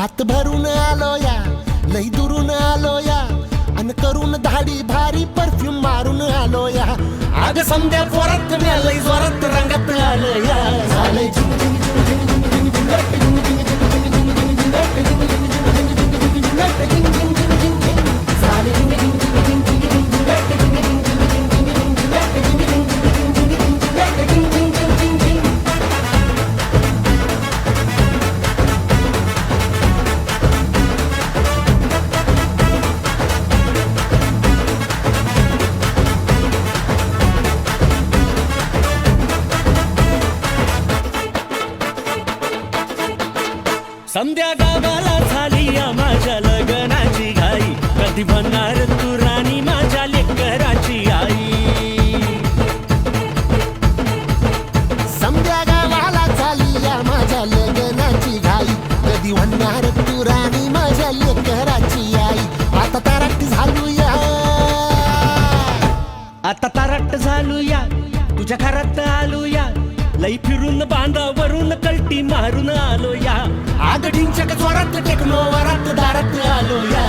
हात भरून आलो या, लई दुरून आलो या, अन करून धाडी भारी परफ्यूम मारून आलो या. अग समद्या पोरात म्या लई जोरात रंगात आलो या. झालंय झिंग झिंग झिंग झिंग झिंग झिंग झिंग झिंग झिंग झिंग झिंग झिंग झिंग झिंग झिंग समद्या गावाला झाली या माझ्या लग्नाची घाई, कधी बनणार तू राणी माझ्या लेकराची आई. समद्या गावाला झाली या माझ्या लग्नाची घाई, कधी म्हणणार तू राणी माझ्या लेकराची आई. आता ताराट झालू या, आता तारट झालू या, तुझ्या घरात आलो या, लई फिरून बांधावरून कलटी मारून आलो या. आग ढिंचक जोरात टेक्नो वरात दारात आलो या.